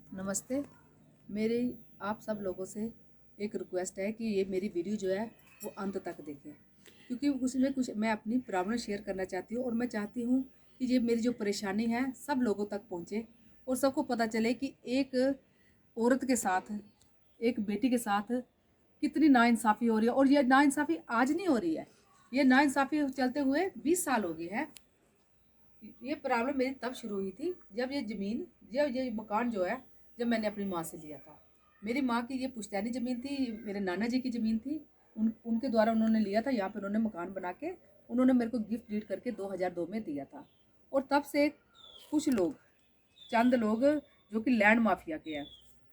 नमस्ते। मेरी आप सब लोगों से एक रिक्वेस्ट है कि ये मेरी वीडियो जो है वो अंत तक देखें, क्योंकि उसमें कुछ मैं अपनी प्रॉब्लम शेयर करना चाहती हूँ और मैं चाहती हूँ कि ये मेरी जो परेशानी है सब लोगों तक पहुँचे और सबको पता चले कि एक औरत के साथ, एक बेटी के साथ कितनी नाइंसाफ़ी हो रही है। और ये नाइंसाफ़ी आज नहीं हो रही है, ये नाइंसाफ़ी चलते हुए 20 साल हो गए हैं। ये प्रॉब्लम मेरी तब शुरू हुई थी जब ये मकान जो है, जब मैंने अपनी माँ से लिया था। मेरी माँ की ये पुश्तैनी ज़मीन थी, मेरे नाना जी की ज़मीन थी। उनके द्वारा उन्होंने लिया था। यहाँ पे उन्होंने मकान बना के उन्होंने मेरे को गिफ्ट डीड करके 2002 में दिया था। और तब से कुछ लोग, चंद लोग जो कि लैंड माफिया के हैं,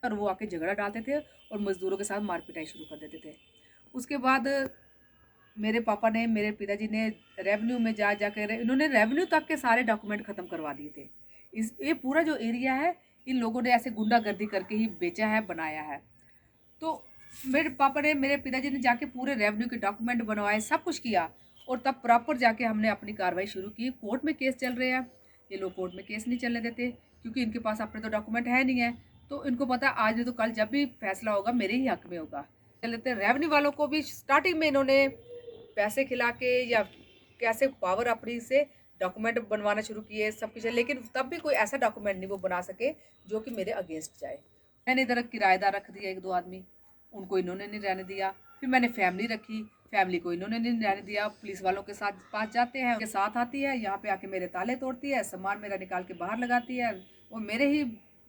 और वो आके झगड़ा डालते थे और मज़दूरों के साथ मार पिटाई शुरू कर देते थे। उसके बाद मेरे पापा ने, मेरे पिताजी ने रेवेन्यू में जा कर इन्होंने रेवेन्यू तक के सारे डॉक्यूमेंट ख़त्म करवा दिए थे। ये पूरा जो एरिया है इन लोगों ने ऐसे गुंडागर्दी करके ही बेचा है, बनाया है। तो मेरे पापा ने, मेरे पिताजी ने जाके पूरे रेवेन्यू के डॉक्यूमेंट बनवाए, सब कुछ किया। और तब प्रॉपर जाके हमने अपनी कार्रवाई शुरू की। कोर्ट में केस चल रहे हैं, ये लोग कोर्ट में केस नहीं चलने देते क्योंकि इनके पास अपने तो डॉक्यूमेंट है नहीं है। तो इनको पता आज नहीं तो कल जब भी फैसला होगा मेरे ही हक में होगा। चल लेते हैं। रेवेन्यू वालों को भी स्टार्टिंग में इन्होंने पैसे खिला के या कैसे पावर अपनी से डॉक्यूमेंट बनवाना शुरू किए, सब कुछ है, लेकिन तब भी कोई ऐसा डॉक्यूमेंट नहीं वो बना सके जो कि मेरे अगेंस्ट जाए। मैंने इधर किराएदार रख दिया, 1-2 आदमी, उनको इन्होंने नहीं रहने दिया। फिर मैंने फैमिली रखी, फैमिली को इन्होंने नहीं रहने दिया। पुलिस वालों के साथ पास जाते हैं, उनके साथ आती है, यहाँ पे आके मेरे ताले तोड़ती है, सामान मेरा निकाल के बाहर लगाती है। वो मेरे ही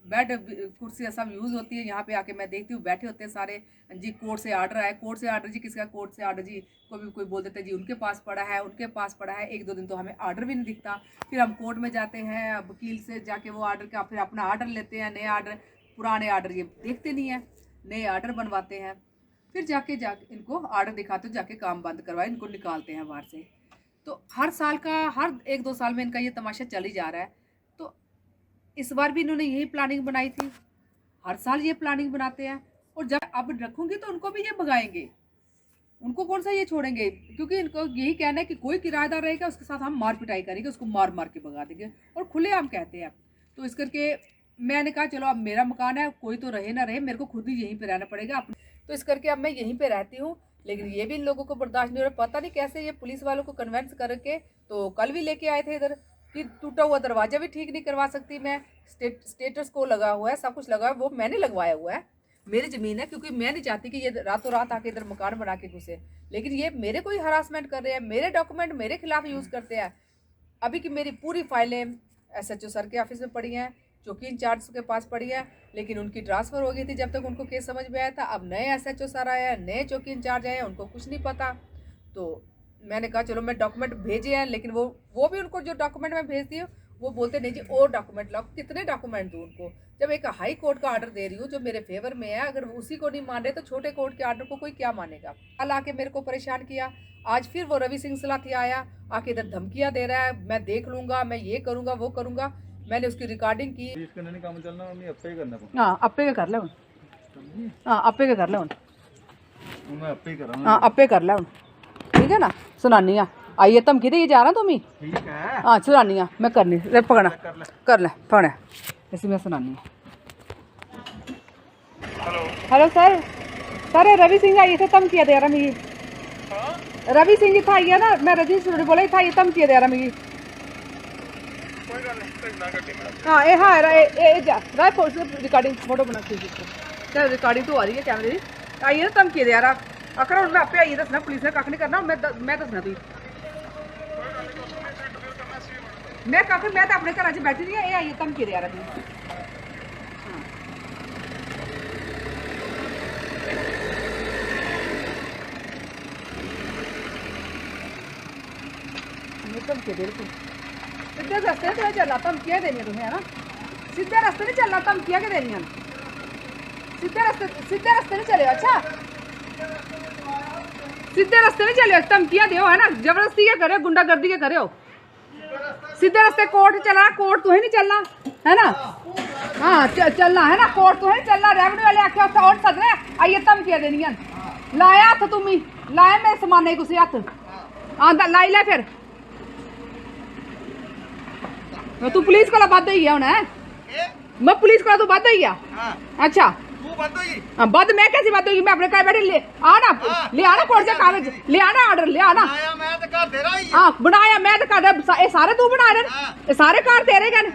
बेड कुर्सी सब यूज़ होती है। यहाँ पे आके मैं देखती हूँ बैठे होते हैं सारे, जी कोर्ट से आर्डर आया, कोर्ट से आर्डर, जी किसका कोर्ट से आर्डर, जी कोई बोल देते हैं जी उनके पास पड़ा है, उनके पास पड़ा है। 1-2 दिन तो हमें आर्डर भी नहीं दिखता। फिर हम कोर्ट में जाते हैं, वकील से जाके वो आर्डर का फिर अपना आर्डर लेते हैं, नए आर्डर, पुराने आर्डर ये देखते नहीं है, नए आर्डर बनवाते हैं। फिर जाके इनको आर्डर दिखाते हो, जाके काम बंद करवाए, इनको निकालते हैं बाहर से। तो हर साल का, हर 1-2 साल में इनका ये तमाशा चल ही जा रहा है। तो इस बार भी इन्होंने यही प्लानिंग बनाई थी, हर साल ये प्लानिंग बनाते हैं। और जब अब रखूंगी तो उनको भी ये भगाएंगे, उनको कौन सा ये छोड़ेंगे, क्योंकि इनको यही कहना है कि कोई किराएदार रहेगा उसके साथ हम मार पिटाई करेंगे, उसको मार मार के भगा देंगे, और खुले हम कहते हैं। तो इस करके मैंने कहा चलो अब मेरा मकान है, कोई तो रहे ना रहे, मेरे को खुद ही यहीं पे रहना पड़ेगा। तो इस करके अब मैं यहीं पे रहती हूँ। लेकिन ये भी इन लोगों को बर्दाश्त नहीं हो रहा। पता नहीं कैसे ये पुलिस वालों को कन्वेंस करके, तो कल भी लेके आए थे इधर कि टूटा हुआ दरवाजा भी ठीक नहीं करवा सकती मैं, स्टेटस को लगा हुआ है, सब कुछ लगा है, वो मैंने लगवाया हुआ है, मेरी ज़मीन है, क्योंकि मैं नहीं चाहती कि ये रातों रात आके इधर मकान बना के घुसे। लेकिन ये मेरे को ही हरासमेंट कर रहे हैं, मेरे डॉक्यूमेंट मेरे खिलाफ यूज़ करते हैं। अभी की मेरी पूरी फाइलें SHO सर के ऑफिस में पड़ी हैं, चौकी इंचार्ज के पास पड़ी है, लेकिन उनकी ट्रांसफ़र हो गई थी जब तक उनको केस समझ में आया था। अब नए SHO सर आए हैं, नए चौकी इंचार्ज आए हैं, उनको कुछ नहीं पता। तो मैंने कहा चलो मैं डॉक्यूमेंट भेजे हैं, लेकिन वो भी उनको जो डॉक्यूमेंट मैं भेजती हूँ वो बोलते नहीं जी और डॉक्यूमेंट लाओ। कितने डॉक्यूमेंट दूँ उनको, जब एक हाई कोर्ट का आर्डर दे रही हूँ जो मेरे फेवर में है, अगर उसी को नहीं मान रहे तो छोटे कोर्ट के आर्डर को कोई क्या मानेगा। कल आके मेरे को परेशान किया, आज फिर वो रवि सिंह सलाथिया आया, आके इधर धमकियाँ दे रहा है, मैं देख लूँगा, मैं ये करूँगा वो करूँगा। मैंने उसकी रिकॉर्डिंग की। हाँ अप्पे कर ले, हाँ अप्पे कर ले, हाँ अप्पे कर ले, ठीक है ना। सुनानी आइए धमकी दे जा रहा तुम ही, हाँ सुनानी मैं करनी, पकड़ना कर ले पकड़े, ऐसे मैं सुनानी। Hello sir, sir Ravi Singh आइए थे, धमकियाँ दे रहा मिगी। रवि सिंह था आइए ना, मैं रजिस्टर बोला था, ये धमकियाँ दे रहा मिगी। हाँ ये हाँ रिकॉर्डिंग फोटो बना के रिकॉर्डिंग तो आ रही है कैमरे की। आइए ना धमकी दे रहा, आखिर हूँ मैं आपे आइए दसना, पुलिस ने कख नहीं करना, मैं दसना थी, मैं कख मैं तो अपने घर च बैठी दी है, ये आइए धमकी दे रहा थी। धमकी दे रही, सीधे रस्ते नहीं चलना, धमकियाँ देनियां तुम्हें है ना, सीधे रस्ते नहीं चलना, धमकियाँ क्या देनियां, सीधे रस्ते नहीं चले। अच्छा सीधे रस्ते नहीं चले, धमकियाँ दो है ना, जबरदस्ती क्या करे, गुंडागर्दी क्या करे हो। सीधे रस्ते कोर्ट चला, कोर्ट तो ही नहीं चलना है ना, हाँ चलना है ना, कोर्ट तो ही चलना। रेवेन्यू वाले आखे उत्थे और सदने आइए धमकियाँ देनियां, लाया हथ तुम ही, लाया मेरे समाने कुछ हथ, हाँ लाई लै फिर तू पुलिस को बद ही है हूं, मैं पुलिस को तो बात हुई है। अच्छा तू बात हुई? बद मैं कैसी बात होगी? मैं अपने घर बैठे ले आना, ले आना कोर्ट से कागज, ले आना ऑर्डर, ले आना। आया मैं तो घर तेरा ही है। हाँ बनाया मैं तो कर, ये सारे तू बना रहे, ये सारे कार तेरे कन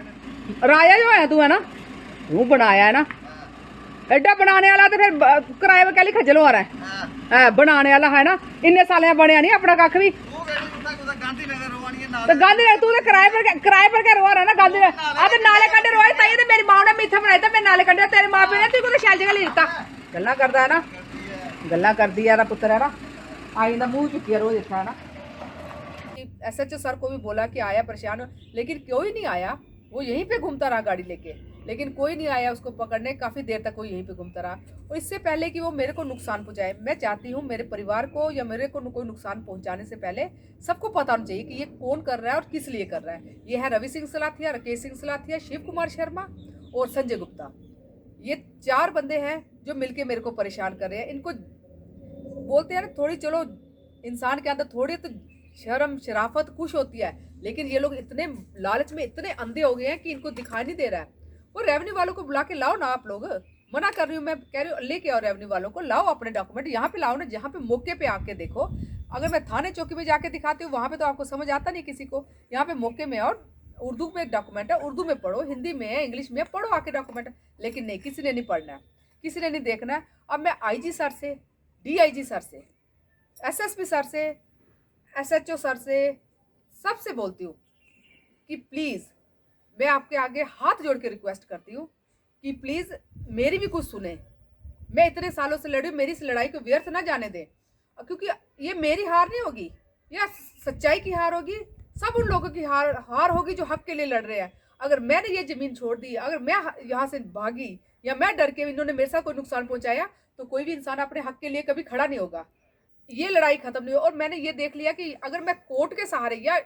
राजा जो है तू, है ना, तू बनाया है ना। एडा बनाने वाला तो फिर किराए में कैली खज्जल हो रहा है, बनाने वाला है ना। इन्ने साल बनया नहीं अपना कख भी। गांधीनगर रोवानी है तो गांधीनगर तू तो किराए पर क्या रोआ रहा ना गांधीनगर। आ तो नाले कंडे रोए ताई ते मेरी मां ने मीठा बनाया था, मैं नाले कंडे, तेरे मां प्यो ने तू को शैल जगह ले दिता। गल्ला करदा है ना, गल्ला करदी है ना पुत्र, है ना, आई ना मुंह चुकी है रोज इतना, है ना। SHO सर को भी बोला कि आया परेशान हो, लेकिन कोई नहीं आया। वो यहीं पे घूमता रहा गाड़ी लेके, लेकिन कोई नहीं आया उसको पकड़ने। काफ़ी देर तक वो यहीं पे घूमता रहा। और इससे पहले कि वो मेरे को नुकसान पहुंचाए, मैं चाहती हूँ मेरे परिवार को या मेरे को कोई नुकसान पहुंचाने से पहले सबको पता होना चाहिए कि ये कौन कर रहा है और किस लिए कर रहा है। ये है रवि सिंह सलाथिया, राकेश सिंह सलाथिया, शिव कुमार शर्मा और संजय गुप्ता। ये 4 बंदे हैं जो मिलके मेरे को परेशान कर रहे हैं। इनको बोलते हैं ना थोड़ी, चलो इंसान के अंदर थोड़ी तो शर्म शराफत कुछ होती है, लेकिन ये लोग इतने लालच में इतने अंधे हो गए हैं कि इनको दिखाई नहीं दे रहा है। वो रेवेन्यू वालों को बुला के लाओ ना, आप लोग। मना कर रही हूँ मैं, कह रही हूँ लेके आओ रेवेन्यू वालों को, लाओ अपने डॉक्यूमेंट यहाँ पे लाओ ना, जहाँ पे मौके पे आके देखो। अगर मैं थाने चौकी में जाके दिखाती हूँ वहाँ पे तो आपको समझ आता नहीं किसी को। यहाँ पे मौके में आओ, उर्दू में डॉक्यूमेंट है, उर्दू में पढ़ो, हिंदी में है, इंग्लिश में पढ़ो आके डॉक्यूमेंट। लेकिन नहीं, किसी ने नहीं पढ़ना है, किसी ने नहीं देखना है। अब मैं IG सर से, DIG सर से, SSP सर से, SHO सर से, सबसे बोलती हूँ कि प्लीज़, मैं आपके आगे हाथ जोड़ के रिक्वेस्ट करती हूँ कि प्लीज़ मेरी भी कुछ सुने। मैं इतने सालों से लड़ी हूँ, मेरी इस लड़ाई को व्यर्थ ना जाने दें, क्योंकि ये मेरी हार नहीं होगी, यह सच्चाई की हार होगी। सब उन लोगों की हार होगी जो हक के लिए लड़ रहे हैं। अगर मैंने ये ज़मीन छोड़ दी, अगर मैं यहाँ से भागी या मैं डर के इन्होंने मेरे साथ कोई नुकसान पहुँचाया, तो कोई भी इंसान अपने हक के लिए कभी खड़ा नहीं होगा। ये लड़ाई खत्म नहीं हो। और मैंने ये देख लिया कि अगर मैं कोर्ट के सहारे या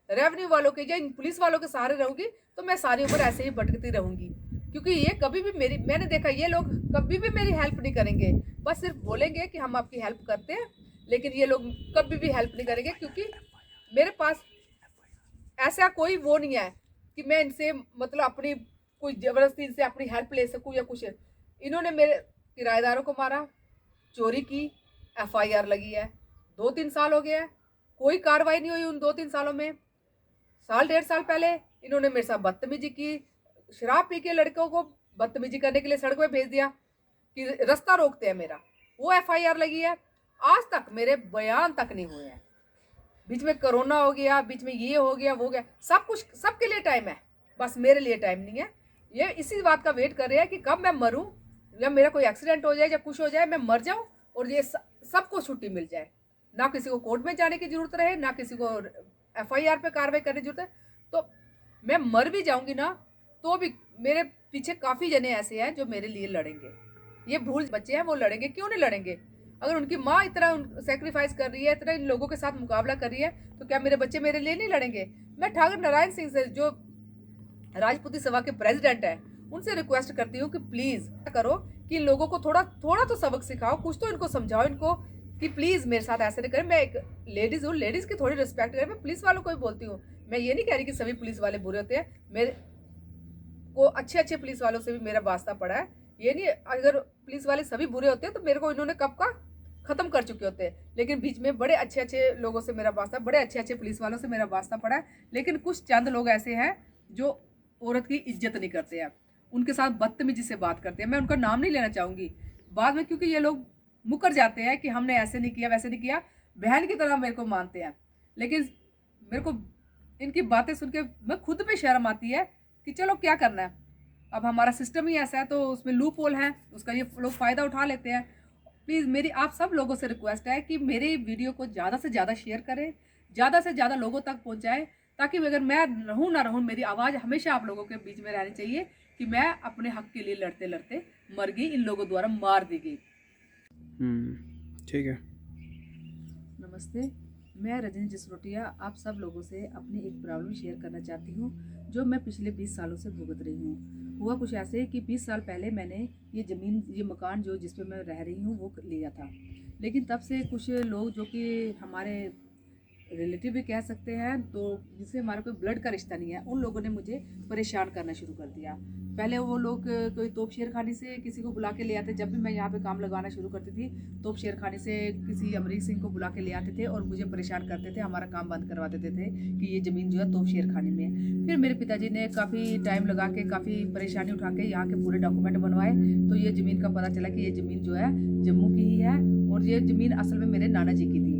रेवेन्यू वालों के या इन पुलिस वालों के सहारे रहूंगी, तो मैं सारी उम्र ऐसे ही भटकती रहूंगी। क्योंकि ये कभी भी मैंने देखा, ये लोग कभी भी मेरी हेल्प नहीं करेंगे। बस सिर्फ बोलेंगे कि हम आपकी हेल्प करते हैं, लेकिन ये लोग कभी भी हेल्प नहीं करेंगे। क्योंकि मेरे पास ऐसा कोई वो नहीं है कि मैं इनसे मतलब अपनी कोई ज़बरदस्ती इनसे अपनी हेल्प ले सकूँ या कुछ। इन्होंने मेरे किराएदारों को मारा, चोरी की, FIR लगी है, 2-3 साल हो गया है, कोई कार्रवाई नहीं हुई उन 2-3 सालों में। साल 1.5 साल पहले इन्होंने मेरे साथ बदतमीजी की, शराब पी के लड़कों को बदतमीजी करने के लिए सड़क पे भेज दिया कि रास्ता रोकते हैं मेरा, वो FIR लगी है। आज तक मेरे बयान तक नहीं हुए हैं। बीच में कोरोना हो गया, बीच में ये हो गया, वो हो गया, सब कुछ सबके लिए टाइम है, बस मेरे लिए टाइम नहीं है। ये इसी बात का वेट कर रहे हैं कि कब मैं मरूं या मेरा कोई एक्सीडेंट हो जाए या कुछ हो जाए, मैं मर जाऊं और ये सबको छुट्टी मिल जाए। ना किसी को कोर्ट में जाने की जरूरत रहे, ना किसी को FIR पे कार्रवाई करने की जरूरत है। तो मैं मर भी जाऊंगी ना, तो भी मेरे पीछे काफ़ी जने ऐसे हैं जो मेरे लिए लड़ेंगे। ये भूल बच्चे हैं, वो लड़ेंगे, क्यों नहीं लड़ेंगे? अगर उनकी माँ इतना सेक्रीफाइस कर रही है, इतना इन लोगों के साथ मुकाबला कर रही है, तो क्या मेरे बच्चे मेरे लिए नहीं लड़ेंगे? मैं ठाकुर नारायण सिंह से, जो राजपूती सभा के प्रेसिडेंट है, उनसे रिक्वेस्ट करती हूँ कि प्लीज़ करो कि इन लोगों को थोड़ा तो सबक सिखाओ, कुछ तो इनको समझाओ इनको कि प्लीज़ मेरे साथ ऐसे नहीं करें। मैं एक लेडीज़ हूँ, लेडीज़ की थोड़ी रिस्पेक्ट करें। मैं पुलिस वालों को भी बोलती हूँ, मैं ये नहीं कह रही कि सभी पुलिस वाले बुरे होते हैं। मेरे को अच्छे पुलिस वालों से भी मेरा वास्ता पड़ा है। ये नहीं, अगर पुलिस वाले सभी बुरे होते हैं तो मेरे को इन्होंने कब का ख़त्म कर चुके होते हैं। लेकिन बीच में बड़े अच्छे लोगों से मेरा वास्ता, बड़े अच्छे पुलिस वालों से मेरा वास्ता पड़ा है। लेकिन कुछ चंद लोग ऐसे हैं जो औरत की इज्जत नहीं करते हैं, उनके साथ बदतमीजी से बात करते हैं। मैं उनका नाम नहीं लेना चाहूँगी बाद में, क्योंकि ये लोग मुकर जाते हैं कि हमने ऐसे नहीं किया, वैसे नहीं किया, बहन की तरह मेरे को मानते हैं। लेकिन मेरे को इनकी बातें सुन के मैं खुद पे शर्म आती है कि चलो क्या करना है, अब हमारा सिस्टम ही ऐसा है, तो उसमें लूप होल है, उसका ये लोग फ़ायदा उठा लेते हैं। प्लीज़ मेरी आप सब लोगों से रिक्वेस्ट है कि मेरे वीडियो को ज़्यादा से ज़्यादा शेयर करें, ज़्यादा से ज़्यादा लोगों तक पहुँचाएँ, ताकि अगर मैं रहूँ ना रहूँ, मेरी आवाज़ हमेशा आप लोगों के बीच में रहनी चाहिए कि मैं अपने हक के लिए लड़ते लड़ते मर गई, इन लोगों द्वारा मार दी गई। ठीक है। नमस्ते, मैं रजनी जसरोटिया आप सब लोगों से अपनी एक प्रॉब्लम शेयर करना चाहती हूँ, जो मैं पिछले 20 सालों से भुगत रही हूँ। हुआ कुछ ऐसे कि 20 साल पहले मैंने ये ज़मीन, ये मकान जो जिस पे मैं रह रही हूँ वो लिया था। लेकिन तब से कुछ लोग जो कि हमारे रिलेटिव भी कह सकते हैं, तो जिससे हमारा कोई ब्लड का रिश्ता नहीं है, उन लोगों ने मुझे परेशान करना शुरू कर दिया। पहले वो लोग कोई तोप शेरखानी से किसी को बुला के ले आते, जब भी मैं यहाँ पे काम लगवाना शुरू करती थी तोप शेरखानी से किसी अमरीक सिंह को बुला के ले आते थे और मुझे परेशान करते थे, हमारा काम बंद करवा देते थे कि ये ज़मीन जो है तोप शेरखानी में है। फिर मेरे पिताजी ने काफ़ी टाइम लगा के, काफ़ी परेशानी उठा के यहाँ के पूरे डॉक्यूमेंट बनवाए, तो ये ज़मीन का पता चला कि ये ज़मीन जो है जम्मू की ही है और ये ज़मीन असल में मेरे नाना जी की थी,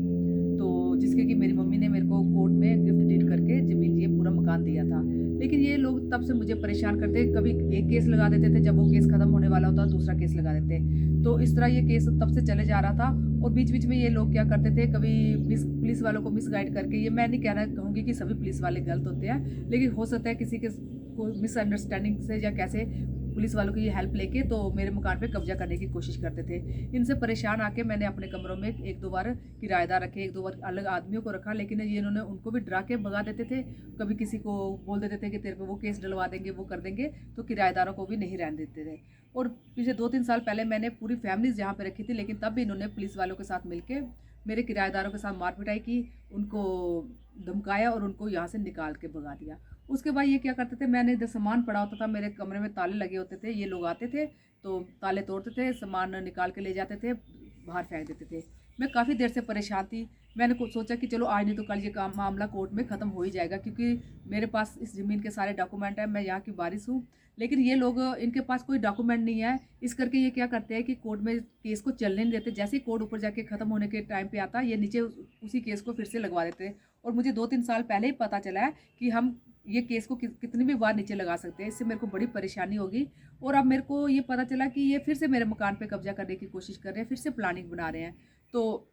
तो जिसके कि मेरी मम्मी ने मेरे को कोर्ट में गिफ्ट डीड करके ज़मीन, ये पूरा मकान दिया था। लेकिन ये लोग तब से मुझे परेशान करते, कभी एक केस लगा देते थे, जब वो केस ख़त्म होने वाला होता दूसरा केस लगा देते, तो इस तरह ये केस तब से चले जा रहा था। और बीच बीच में ये लोग क्या करते थे, कभी पुलिस वालों को मिसगाइड करके, ये मैं नहीं कहना कहूँगी कि सभी पुलिस वाले गलत होते हैं, लेकिन हो सकता है किसी के को मिसअंडरस्टैंडिंग से या कैसे पुलिस वालों की ये हेल्प लेके तो मेरे मकान पे कब्जा करने की कोशिश करते थे। इनसे परेशान आके मैंने अपने कमरों में एक दो बार किराएदार रखे, एक दो बार अलग आदमियों को रखा, लेकिन ये इन्होंने उनको भी डरा के भगा देते थे। कभी किसी को बोल देते थे कि तेरे पे वो केस डलवा देंगे, वो कर देंगे, तो किराएदारों को भी नहीं रहने देते थे। और पिछले 2-3 साल पहले मैंने पूरी फैमिलीज यहाँ पे रखी थी, लेकिन तब भी इन्होंने पुलिस वालों के साथ मिलके मेरे किराएदारों के साथ मार पिटाई की, उनको धमकाया और उनको यहाँ से निकाल के भगा दिया। उसके बाद ये क्या करते थे, मैंने इधर सामान पड़ा होता था, मेरे कमरे में ताले लगे होते थे, ये लोग आते थे तो ताले तोड़ते थे, सामान निकाल के ले जाते थे, बाहर फेंक देते थे। मैं काफ़ी देर से परेशान थी। मैंने कुछ सोचा कि चलो आज नहीं तो कल ये काम मामला कोर्ट में ख़त्म हो ही जाएगा, क्योंकि मेरे पास इस ज़मीन के सारे डॉक्यूमेंट हैं, मैं यहाँ की वारिस हूँ। लेकिन ये लोग, इनके पास कोई डॉक्यूमेंट नहीं है, इस करके ये क्या करते हैं कि कोर्ट में केस को चलने नहीं देते। जैसे ही कोर्ट ऊपर जाके ख़त्म होने के टाइम पे आता, ये नीचे उसी केस को फिर से लगवा देते हैं। और मुझे 2-3 साल पहले ही पता चला है कि हम ये केस को कितनी भी बार नीचे लगा सकते हैं। इससे मेरे को बड़ी परेशानी होगी। और अब मेरे को ये पता चला कि ये फिर से मेरे मकान पे कब्जा करने की कोशिश कर रहे हैं, फिर से प्लानिंग बना रहे हैं। तो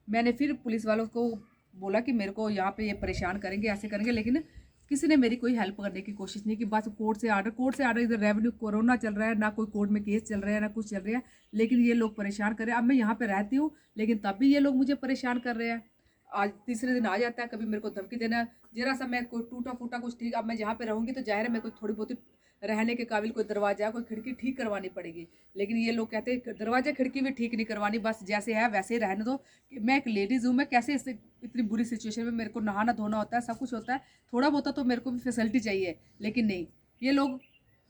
मैंने फिर पुलिस वालों को बोला कि मेरे को यहाँ पे ये परेशान करेंगे, ऐसे करेंगे, लेकिन किसी ने मेरी कोई हेल्प करने की कोशिश नहीं की। बस कोर्ट से आर्डर, इधर रेवेन्यू कोरोना चल रहा है, ना कोई कोर्ट में केस चल रहा है, ना कुछ चल रहा है, लेकिन ये लोग परेशान कर रहे हैं। अब मैं यहाँ पे रहती हूँ, लेकिन तब भी ये लोग मुझे परेशान कर रहे हैं। आज तीसरे दिन आ जाता है, कभी मेरे को धमकी देना, जरा सा मैं कोई टूटा फूटा कुछ ठीक, अब मैं जहाँ पे रहूँगी तो जाहिर है मैं कोई थोड़ी बहुत रहने के काबिल कोई दरवाजा, कोई खिड़की ठीक करवानी पड़ेगी। लेकिन ये लोग कहते हैं दरवाजा खिड़की भी ठीक नहीं करवानी, बस जैसे है वैसे ही रहने दो। मैं एक लेडीज़ हूँ, मैं कैसे इससे इतनी बुरी सिचुएशन में, मेरे को नहाना धोना होता है, सब कुछ होता है, थोड़ा बहुत तो मेरे को भी फैसिलिटी चाहिए। लेकिन नहीं, ये लोग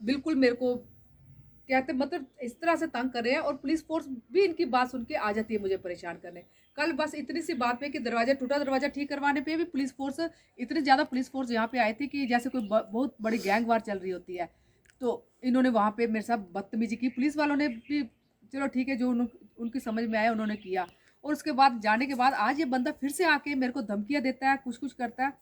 बिल्कुल मेरे को कहते, मतलब इस तरह से तंग कर रहे हैं। और पुलिस फोर्स भी इनकी बात सुन के आ जाती है मुझे परेशान करने। कल बस इतनी सी बात पे कि दरवाजा ठीक करवाने पे भी पुलिस फोर्स, इतनी ज़्यादा पुलिस फोर्स यहाँ पे आई थी कि जैसे कोई बहुत बड़ी गैंग वार चल रही होती है। तो इन्होंने वहाँ पे मेरे साथ बदतमीजी की। पुलिस वालों ने भी चलो ठीक है, जो उनकी समझ में आया उन्होंने किया। और उसके बाद जाने के बाद आज ये बंदा फिर से आके मेरे को धमकियाँ देता है, कुछ करता है,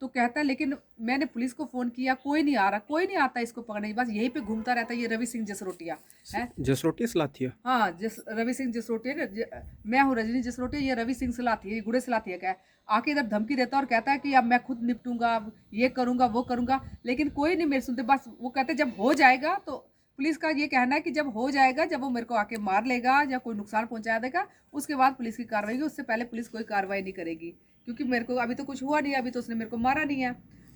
तो कहता है, लेकिन मैंने पुलिस को फ़ोन किया, कोई नहीं आ रहा, कोई नहीं आता इसको पकड़ने, बस यहीं पे घूमता रहता है। ये रवि सिंह जसरोटिया है, जसरोटिया सलाथिया। हाँ, रवि सिंह जसरोटिया, मैं हूँ रजनी जसरोटिया, ये रवि सिंह सलाथिया, ये गुड़े सलाथिया का है। आके इधर धमकी देता है और कहता है कि अब मैं खुद निपटूंगा, अब ये करूंगा वो करूंगा, लेकिन कोई नहीं मेरे सुनते। बस वो कहते जब हो जाएगा, तो पुलिस का ये कहना है कि जब हो जाएगा, जब वो मेरे को आके मार लेगा या कोई नुकसान पहुंचा देगा, उसके बाद पुलिस की कार्रवाई होगी, उससे पहले पुलिस कोई कार्रवाई नहीं करेगी, क्योंकि मेरे को अभी तो कुछ हुआ नहीं, अभी तो उसने मेरे को मारा नहीं है।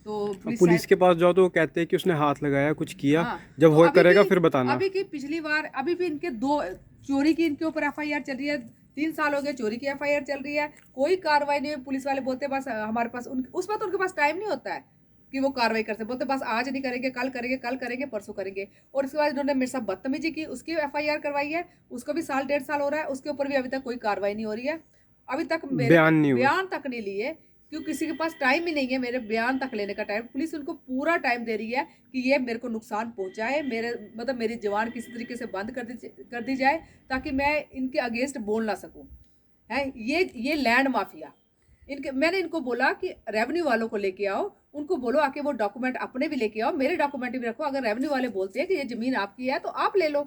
तो पुलिस के पास जाओ तो वो कहते हैं कि उसने हाथ लगाया, कुछ किया। हाँ, जब तो वो करेगा फिर बताना। अभी की पिछली बार, अभी भी इनके 2 चोरी की इनके ऊपर FIR चल रही है, 3 साल हो गए चोरी की FIR चल रही है, कोई कार्रवाई नहीं हुई। पुलिस वाले बोलते बस हमारे पास उस वक्त उनके पास टाइम नहीं होता है कि वो कार्रवाई करते, बोलते बस आज नहीं करेंगे, कल करेंगे, परसों करेंगे। और उसके बाद इन्होंने मेरे साथ बदतमीजी की, उसकी FIR करवाई है, उसको भी 1.5 साल हो रहा है, उसके ऊपर भी अभी तक कोई कार्रवाई नहीं हो रही है। अभी तक बयान तक नहीं लिए, क्योंकि किसी के पास टाइम ही नहीं है मेरे बयान तक लेने का टाइम। पुलिस उनको पूरा टाइम दे रही है कि ये मेरे को नुकसान पहुंचाए, मेरी जवान किसी तरीके से बंद कर दी जाए, ताकि मैं इनके अगेंस्ट बोल ना सकूं। है ये लैंड माफिया, मैंने इनको बोला कि रेवेन्यू वालों को लेके आओ, उनको बोलो आके वो डॉक्यूमेंट अपने भी लेके आओ, मेरे डॉक्यूमेंट भी रखो। अगर रेवेन्यू वाले बोलते हैं कि ये ज़मीन आपकी है तो आप ले लो,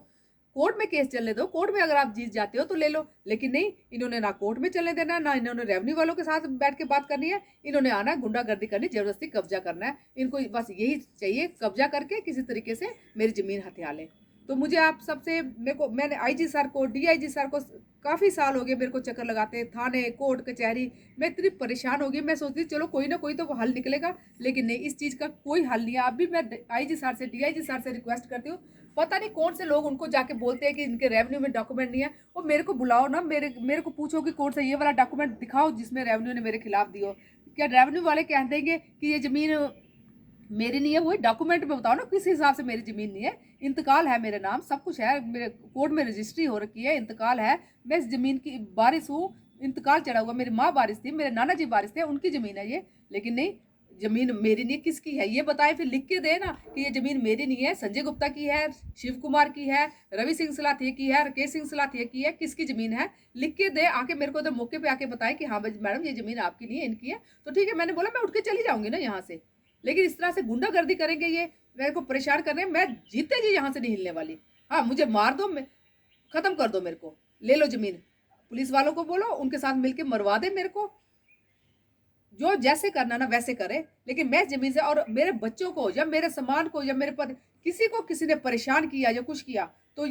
कोर्ट में केस चलने दो, कोर्ट में अगर आप जीत जाते हो तो ले लो। लेकिन नहीं, इन्होंने ना कोर्ट में चलने देना, ना इन्होंने रेवेन्यू वालों के साथ बैठ के बात करनी है, इन्होंने आना गुंडागर्दी करनी, जबरदस्ती कब्जा करना है। इनको बस यही चाहिए, कब्जा करके किसी तरीके से मेरी ज़मीन हथिया लें। तो मुझे आप सबसे, मैंने IG सर को, DIG सर को, काफ़ी साल हो गए मेरे को चक्कर लगाते, थाने, कोर्ट, कचहरी, मैं इतनी परेशान हो गई। मैं सोचती चलो कोई ना कोई तो हल निकलेगा, लेकिन नहीं, इस चीज़ का कोई हल नहीं है। अभी मैं IG सर से, DIG सर से रिक्वेस्ट करती हूँ, पता नहीं कौन से लोग उनको जाके बोलते हैं कि इनके रेवेन्यू में डॉक्यूमेंट नहीं है, और मेरे को बुलाओ ना, मेरे को पूछो कि कौन सा ये वाला डॉक्यूमेंट दिखाओ जिसमें रेवेन्यू ने मेरे खिलाफ दियो। क्या रेवेन्यू वाले कह देंगे कि ये ज़मीन मेरी नहीं है? वही डॉक्यूमेंट में बताओ ना किस हिसाब से मेरी ज़मीन नहीं है। इंतकाल है, मेरे नाम सब कुछ है, मेरे कोर्ट में रजिस्ट्री हो रखी है, इंतकाल है, मैं इस ज़मीन की वारिस हूँ, इंतकाल चढ़ा हुआ, मेरी माँ वारिस थी, मेरे नाना जी वारिस थे, उनकी ज़मीन है ये। लेकिन नहीं, ज़मीन मेरी नहीं, किसकी है ये बताएं, फिर लिख के दे ना कि ये ज़मीन मेरी नहीं है, संजय गुप्ता की है, शिव कुमार की है, रवि सिंह सलाथिया की है, राकेश सिंह सलाथिया की है, किसकी ज़मीन है लिख के दे। आके मेरे को उधर मौके पे आके बताएं कि हाँ मैडम ये ज़मीन आपकी नहीं है, इनकी है। तो ठीक है, मैंने बोला मैं उठ के चली जाऊंगी ना यहाँ से। लेकिन इस तरह से गुंडागर्दी करेंगे, ये मेरे को परेशान कर रहे हैं, मैं जीते जी यहाँ से नहीं हिलने वाली। हाँ मुझे मार दो, खत्म कर दो, मेरे को ले लो ज़मीन, पुलिस वालों को बोलो उनके साथ मिलके मरवा दे मेरे को, जो जैसे करना ना वैसे करे। लेकिन मैं ज़मीन से और मेरे बच्चों को या मेरे सामान को या मेरे पति किसी को किसी ने परेशान किया या कुछ किया तो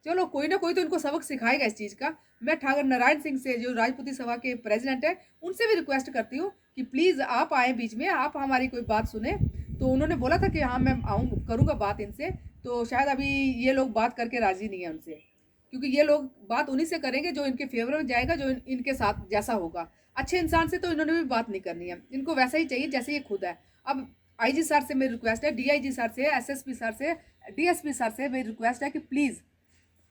चलो कोई ना कोई तो इनको सबक सिखाएगा इस चीज़ का। मैं ठाकुर नारायण सिंह से, जो राजपूती सभा के प्रेसिडेंट है, उनसे भी रिक्वेस्ट करती हूँ कि प्लीज़ आप आए बीच में, आप हमारी कोई बात सुने। तो उन्होंने बोला था कि हाँ मैं आऊँ करूँगा बात इनसे, तो शायद अभी ये लोग बात करके राज़ी नहीं है उनसे, क्योंकि ये लोग बात उन्हीं से करेंगे जो इनके फेवर में जाएगा, जो इनके साथ जैसा होगा। अच्छे इंसान से तो इन्होंने भी बात नहीं करनी है, इनको वैसा ही चाहिए जैसे ये खुद है। अब आईजी सर से मेरी रिक्वेस्ट है, डीआईजी सर से, एसएसपी सर से, डीएसपी सर से मेरी रिक्वेस्ट है कि प्लीज़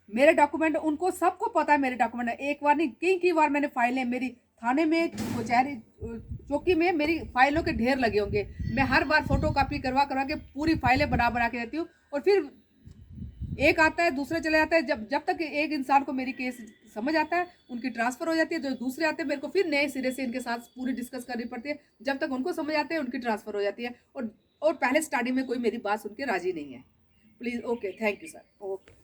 मेरे डॉक्यूमेंट, उनको सबको पता है मेरे डॉक्यूमेंट है, एक बार नहीं कई बार मैंने फाइलें मेरी थाने में, कचहरी चौकी में मेरी फाइलों के ढेर लगे होंगे। मैं हर बार फोटो कॉपी करवा करवा के पूरी फाइलें बना के देती हूँ, और फिर एक आता है दूसरे चले जाता है। जब तक एक इंसान को मेरी केस समझ आता है, उनकी ट्रांसफ़र हो जाती है, जो दूसरे आते हैं मेरे को फिर नए सिरे से इनके साथ पूरी डिस्कस करनी पड़ती है। जब तक उनको समझ आते हैं उनकी ट्रांसफ़र हो जाती है, और पहले स्टार्टिंग में कोई मेरी बात सुन के राज़ी नहीं है। Please, okay, thank you sir, okay.